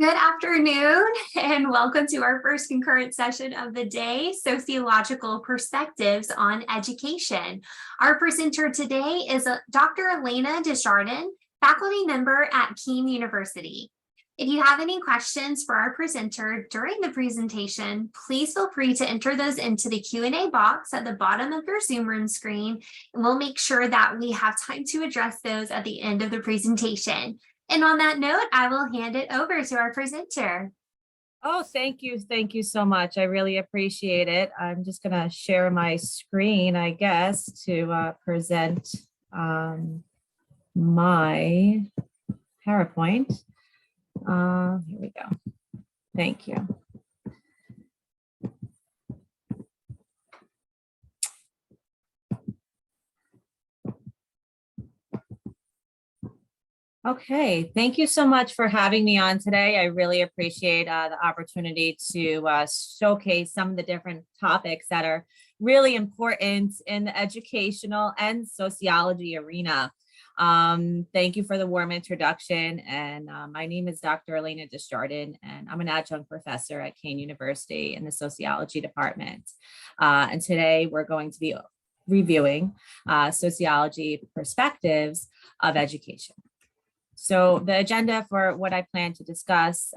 Good afternoon and welcome to our first concurrent session of the day, Sociological Perspectives on Education. Our presenter today is Dr. Alaina Desjardin, faculty member at Kean University. If you have any questions for our presenter during the presentation, please feel free to enter those into the Q&A box at the bottom of your Zoom room screen, and we'll make sure that we have time to address those at the end of the presentation. And on that note, I will hand it over to our presenter. Oh, thank you. Thank you so much. I really appreciate it. I'm just going to share my screen, I guess, to present my PowerPoint. Here we go. Thank you. Okay, thank you so much for having me on today. I really appreciate the opportunity to showcase some of the different topics that are really important in the educational and sociology arena. Thank you for the warm introduction. And my name is Dr. Alaina Desjardin, and I'm an adjunct professor at Kean University in the sociology department. And today we're going to be reviewing sociology perspectives of education. So the agenda for what I plan to discuss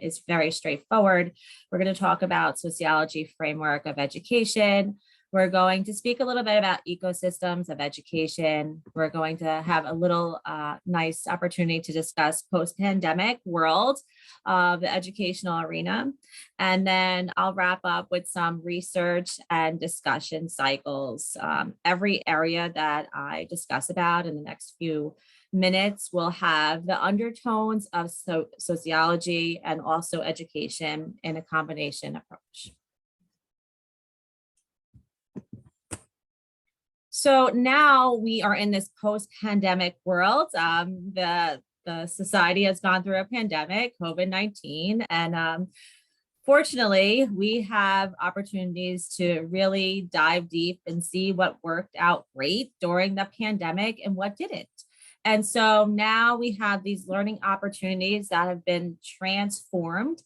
is very straightforward. We're going to talk about sociology framework of education. We're going to speak a little bit about ecosystems of education. We're going to have a little nice opportunity to discuss post-pandemic world of the educational arena. And then I'll wrap up with some research and discussion cycles. Every area that I discuss about in the next few minutes will have the undertones of sociology and also education in a combination approach. So now we are in this post-pandemic world. The society has gone through a pandemic, COVID-19, and fortunately, we have opportunities to really dive deep and see what worked out great during the pandemic and what didn't. And so now we have these learning opportunities that have been transformed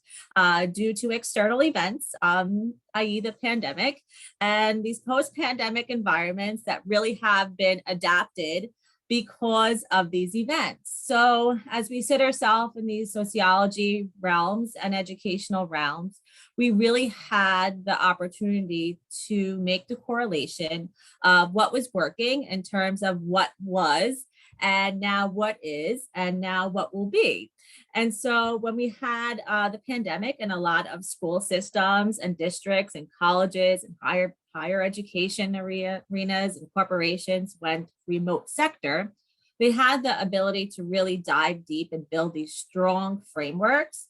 due to external events, i.e. the pandemic, and these post-pandemic environments that really have been adapted because of these events. So as we sit ourselves in these sociology realms and educational realms, we really had the opportunity to make the correlation of what was working in terms of what was, and now what is, and now what will be. And so when we had the pandemic and a lot of school systems and districts and colleges and higher education arenas and corporations went remote sector, they had the ability to really dive deep and build these strong frameworks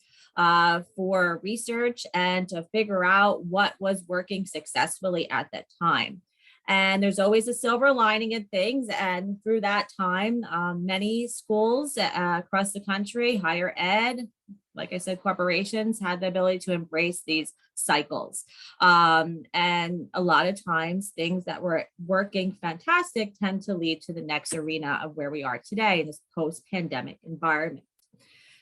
for research and to figure out what was working successfully at that time. And there's always a silver lining in things. And through that time, many schools across the country, higher ed, like I said, corporations had the ability to embrace these cycles. And a lot of times things that were working fantastic tend to lead to the next arena of where we are today in this post-pandemic environment.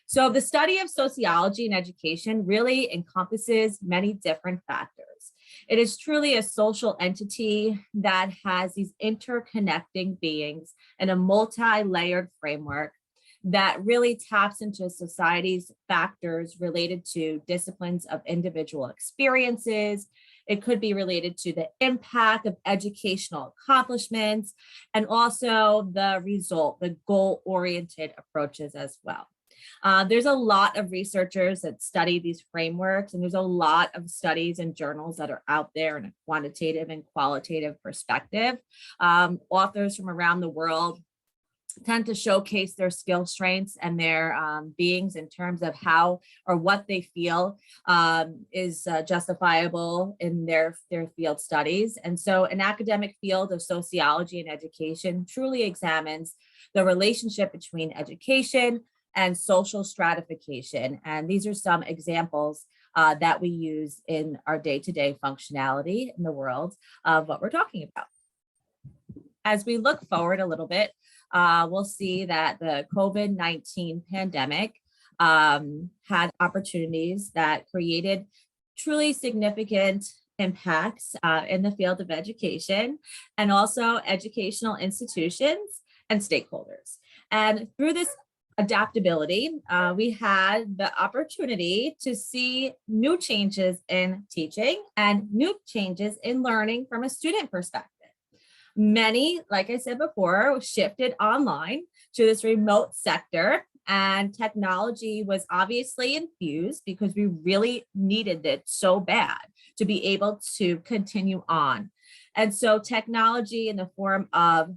So the study of sociology and education really encompasses many different factors. It is truly a social entity that has these interconnecting beings in a multi-layered framework that really taps into society's factors related to disciplines of individual experiences. It could be related to the impact of educational accomplishments and also the result, the goal-oriented approaches as well. There's a lot of researchers that study these frameworks, and there's a lot of studies and journals that are out there in a quantitative and qualitative perspective. Authors from around the world tend to showcase their skill strengths and their beings in terms of how or what they feel is justifiable in their field studies. And so an academic field of sociology and education truly examines the relationship between education and social stratification. And these are some examples that we use in our day-to-day functionality in the world of what we're talking about. As we look forward a little bit, we'll see that the COVID-19 pandemic had opportunities that created truly significant impacts in the field of education, and also educational institutions and stakeholders. And through this adaptability, we had the opportunity to see new changes in teaching and new changes in learning from a student perspective. Many, like I said before, shifted online to this remote sector, and technology was obviously infused because we really needed it so bad to be able to continue on. And so technology in the form of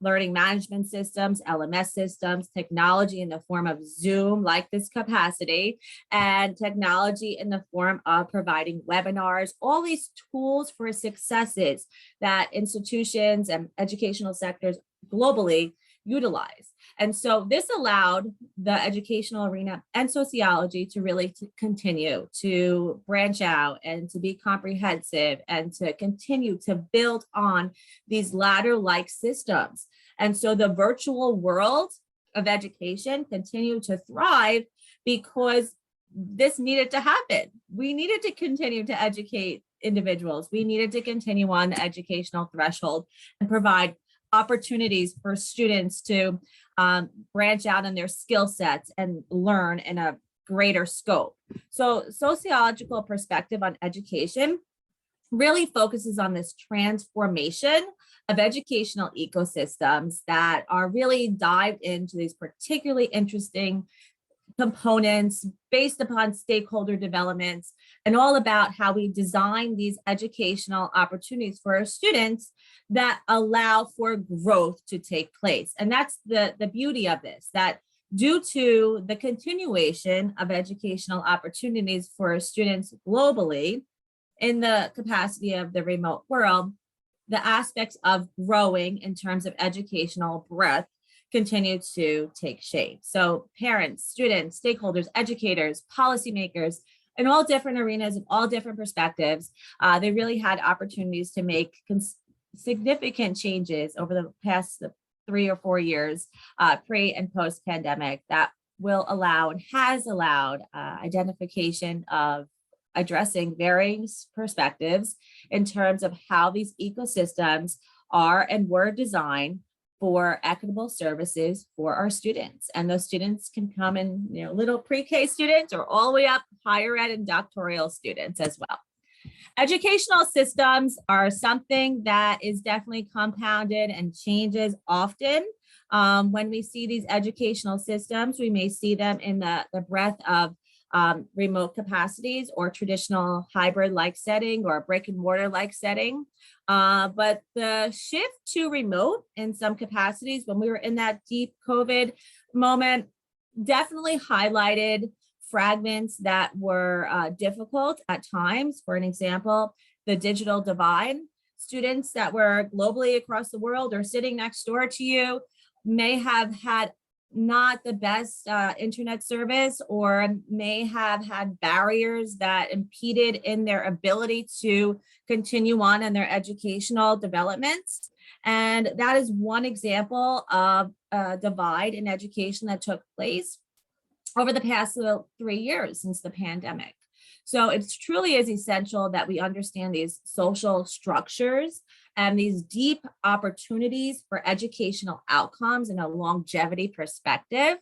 learning management systems, LMS systems, technology in the form of Zoom, like this capacity, and technology in the form of providing webinars, all these tools for successes that institutions and educational sectors globally utilize. And so this allowed the educational arena and sociology to really continue to branch out and to be comprehensive and to continue to build on these ladder-like systems. And so the virtual world of education continued to thrive because this needed to happen. We needed to continue to educate individuals. We needed to continue on the educational threshold and provide opportunities for students to branch out in their skill sets and learn in a greater scope. So sociological perspective on education really focuses on this transformation of educational ecosystems that are really dived into these particularly interesting components based upon stakeholder developments and all about how we design these educational opportunities for our students that allow for growth to take place. And that's the beauty of this, that due to the continuation of educational opportunities for students globally in the capacity of the remote world, the aspects of growing in terms of educational breadth continue to take shape. So parents, students, stakeholders, educators, policymakers, in all different arenas and all different perspectives, they really had opportunities to make significant changes over the past 3 or 4 years, pre and post pandemic, that will allow and has allowed identification of addressing varying perspectives in terms of how these ecosystems are and were designed for equitable services for our students. And those students can come in, little pre-K students or all the way up higher ed and doctoral students as well. Educational systems are something that is definitely compounded and changes often. When we see these educational systems, we may see them in the breadth of remote capacities or traditional hybrid-like setting or brick and mortar-like setting. But the shift to remote in some capacities when we were in that deep COVID moment definitely highlighted fragments that were difficult at times. For an example, the digital divide. Students that were globally across the world or sitting next door to you may have had not the best internet service, or may have had barriers that impeded in their ability to continue on in their educational developments. And that is one example of a divide in education that took place over the past 3 years since the pandemic. So it truly is essential that we understand these social structures and these deep opportunities for educational outcomes in a longevity perspective.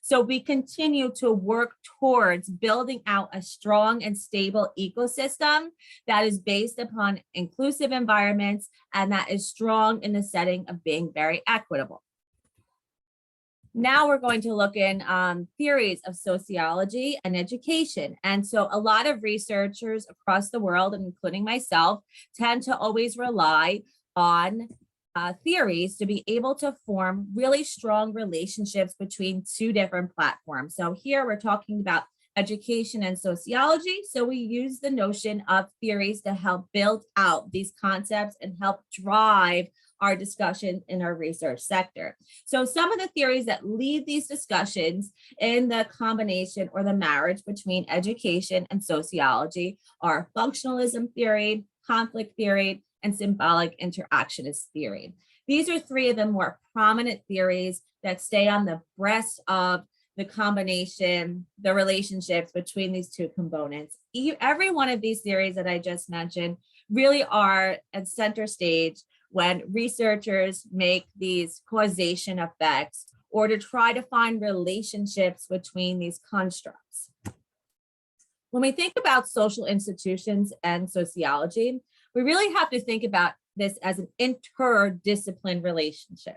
So we continue to work towards building out a strong and stable ecosystem that is based upon inclusive environments and that is strong in the setting of being very equitable. Now we're going to look in theories of sociology and education. And so a lot of researchers across the world, including myself, tend to always rely on theories to be able to form really strong relationships between two different platforms. So here we're talking about education and sociology. So we use the notion of theories to help build out these concepts and help drive our discussion in our research sector. So some of the theories that lead these discussions in the combination or the marriage between education and sociology are functionalism theory, conflict theory, and symbolic interactionist theory. These are three of the more prominent theories that stay on the breast of the combination, the relationships between these two components. Every one of these theories that I just mentioned really are at center stage when researchers make these causation effects or to try to find relationships between these constructs. When we think about social institutions and sociology, we really have to think about this as an interdiscipline relationship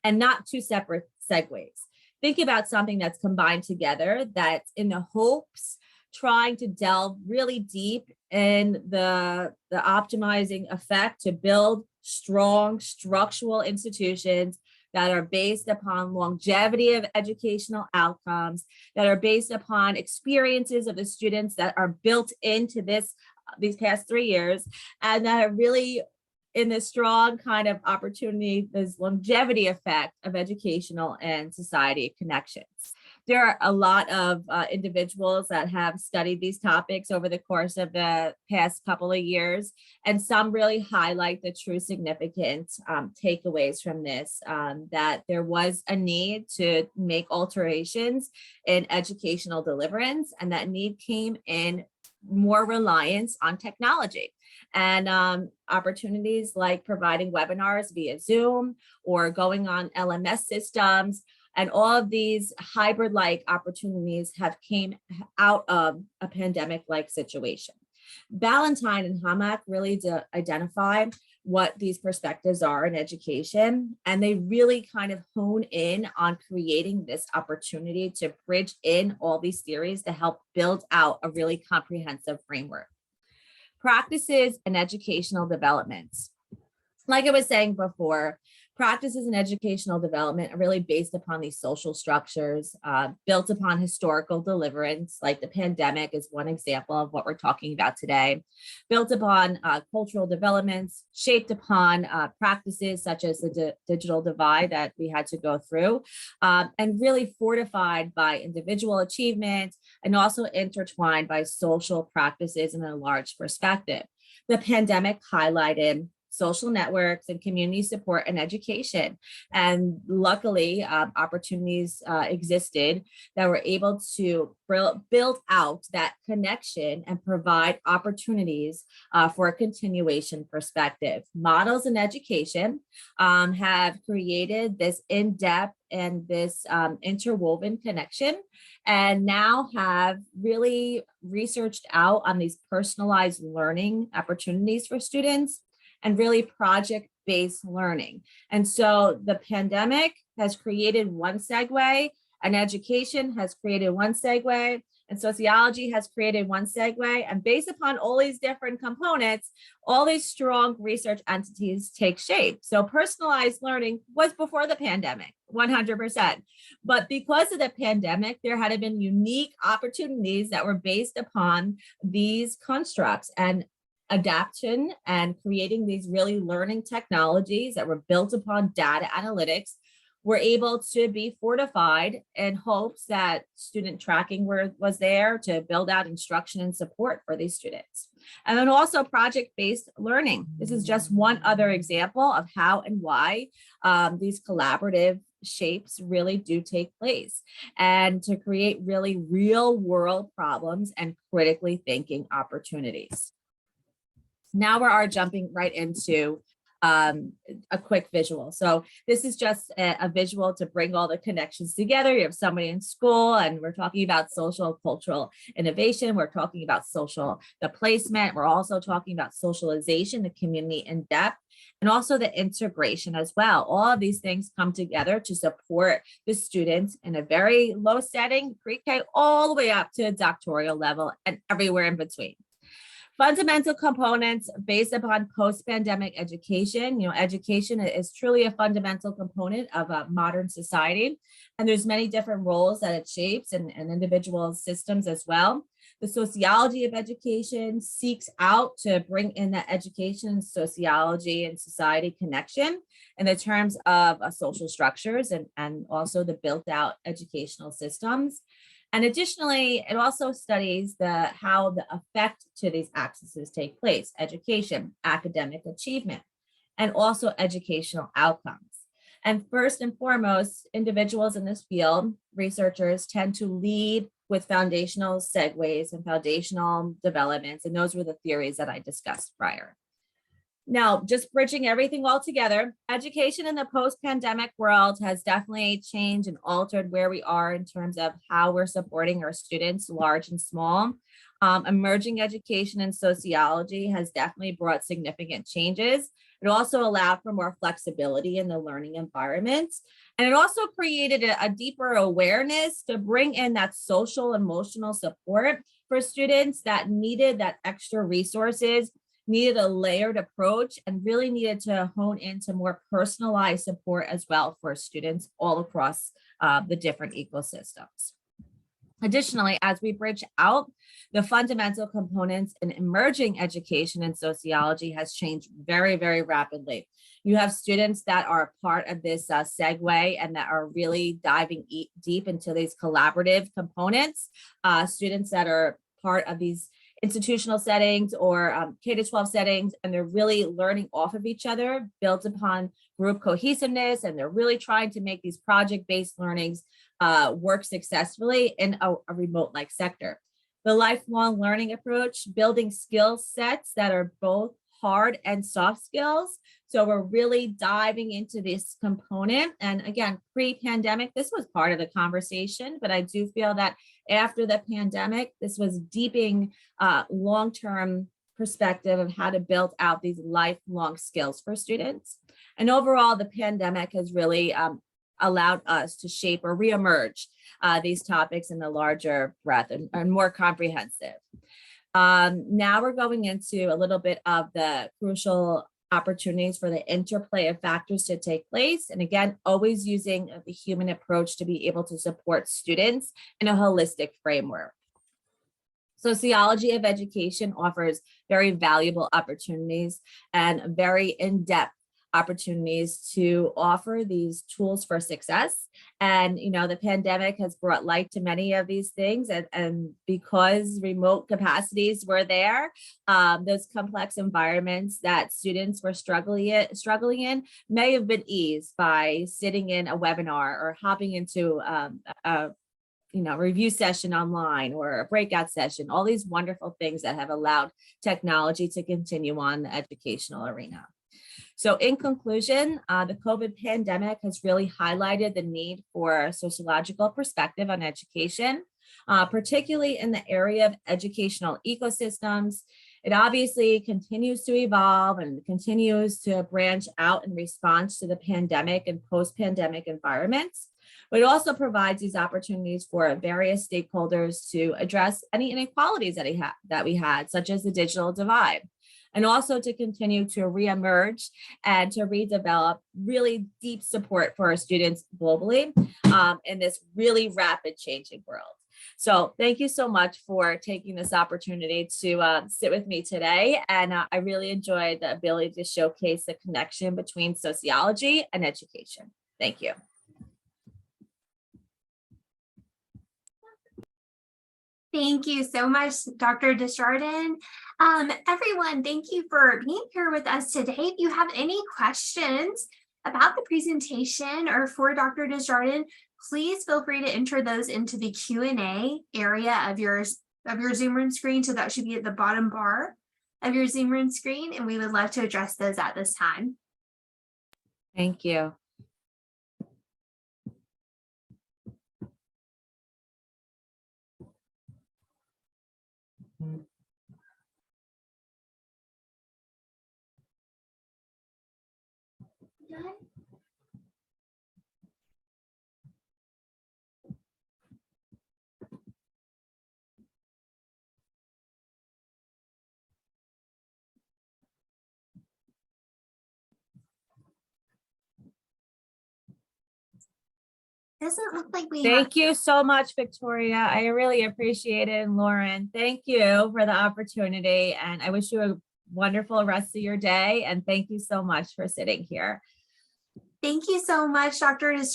and not two separate segues. Think about something that's combined together, that's in the hopes trying to delve really deep in the optimizing effect to build strong structural institutions that are based upon longevity of educational outcomes, that are based upon experiences of the students that are built into these past 3 years, and that are really in this strong kind of opportunity, this longevity effect of educational and society connections. There are a lot of individuals that have studied these topics over the course of the past couple of years, and some really highlight the true significant takeaways from this, that there was a need to make alterations in educational deliverance, and that need came in more reliance on technology and opportunities like providing webinars via Zoom or going on LMS systems. And all of these hybrid-like opportunities have came out of a pandemic-like situation. Ballantyne and Hammack really identify what these perspectives are in education, and they really kind of hone in on creating this opportunity to bridge in all these theories to help build out a really comprehensive framework. Practices and educational developments. Like I was saying before, practices in educational development are really based upon these social structures, built upon historical deliverance, like the pandemic is one example of what we're talking about today, built upon cultural developments, shaped upon practices such as the digital divide that we had to go through, and really fortified by individual achievement and also intertwined by social practices in a large perspective. The pandemic highlighted social networks and community support and education. And luckily, opportunities existed that were able to build out that connection and provide opportunities for a continuation perspective. Models in education have created this in-depth and this interwoven connection, and now have really researched out on these personalized learning opportunities for students and really project-based learning. And so the pandemic has created one segue, and education has created one segue, and sociology has created one segue. And based upon all these different components, all these strong research entities take shape. So personalized learning was before the pandemic, 100%. But because of the pandemic, there had been unique opportunities that were based upon these constructs and adaptation and creating these really learning technologies that were built upon data analytics were able to be fortified in hopes that student tracking was there to build out instruction and support for these students. And then also project-based learning. This is just one other example of how and why these collaborative shapes really do take place, and to create really real world problems and critically thinking opportunities. Now we are jumping right into a quick visual. So this is just a visual to bring all the connections together. You have somebody in school, and we're talking about social cultural innovation. We're talking about the placement. We're also talking about socialization, the community in depth, and also the integration as well. All of these things come together to support the students in a very low setting, pre-K, all the way up to a doctoral level and everywhere in between. Fundamental components based upon post-pandemic education. Education is truly a fundamental component of a modern society, and there's many different roles that it shapes and individual systems as well. The sociology of education seeks out to bring in that education, sociology, and society connection in the terms of social structures and also the built out educational systems. And additionally, it also studies how the effect to these axes take place: education, academic achievement, and also educational outcomes. And first and foremost, individuals in this field, researchers, tend to lead with foundational segues and foundational developments. And those were the theories that I discussed prior. Now, just bridging everything all together, education in the post-pandemic world has definitely changed and altered where we are in terms of how we're supporting our students, large and small. Emerging education in sociology has definitely brought significant changes. It also allowed for more flexibility in the learning environment. And it also created a deeper awareness to bring in that social emotional support for students that needed that extra resources, needed a layered approach, and really needed to hone into more personalized support as well for students all across the different ecosystems. Additionally, as we bridge out, the fundamental components in emerging education and sociology has changed very, very rapidly. You have students that are part of this segue and that are really diving deep into these collaborative components, students that are part of these institutional settings or K-12 settings, and they're really learning off of each other, built upon group cohesiveness, and they're really trying to make these project-based learnings work successfully in a remote-like sector. The lifelong learning approach, building skill sets that are both hard and soft skills. So we're really diving into this component. And again, pre-pandemic, this was part of the conversation, but I do feel that after the pandemic, this was deepening long-term perspective of how to build out these lifelong skills for students. And overall, the pandemic has really allowed us to shape or reemerge these topics in a larger breadth and more comprehensive. Now we're going into a little bit of the crucial opportunities for the interplay of factors to take place. And again, always using the human approach to be able to support students in a holistic framework. Sociology of education offers very valuable opportunities and very in-depth opportunities to offer these tools for success. And, you know, the pandemic has brought light to many of these things. And because remote capacities were there, those complex environments that students were struggling in may have been eased by sitting in a webinar or hopping into a review session online or a breakout session, all these wonderful things that have allowed technology to continue on the educational arena. So in conclusion, the COVID pandemic has really highlighted the need for sociological perspective on education, particularly in the area of educational ecosystems. It obviously continues to evolve and continues to branch out in response to the pandemic and post-pandemic environments. But it also provides these opportunities for various stakeholders to address any inequalities that we had, such as the digital divide, and also to continue to reemerge and to redevelop really deep support for our students globally in this really rapid changing world. So thank you so much for taking this opportunity to sit with me today. And I really enjoyed the ability to showcase the connection between sociology and education. Thank you. Thank you so much, Dr. Desjardin. Everyone, thank you for being here with us today. If you have any questions about the presentation or for Dr. Desjardin, please feel free to enter those into the Q&A area of your Zoom room screen. So that should be at the bottom bar of your Zoom room screen, and we would love to address those at this time. Thank you. Doesn't look like we Thank you so much, Victoria. I really appreciate it. And Lauren, thank you for the opportunity. And I wish you a wonderful rest of your day. And thank you so much for sitting here. Thank you so much, Dr.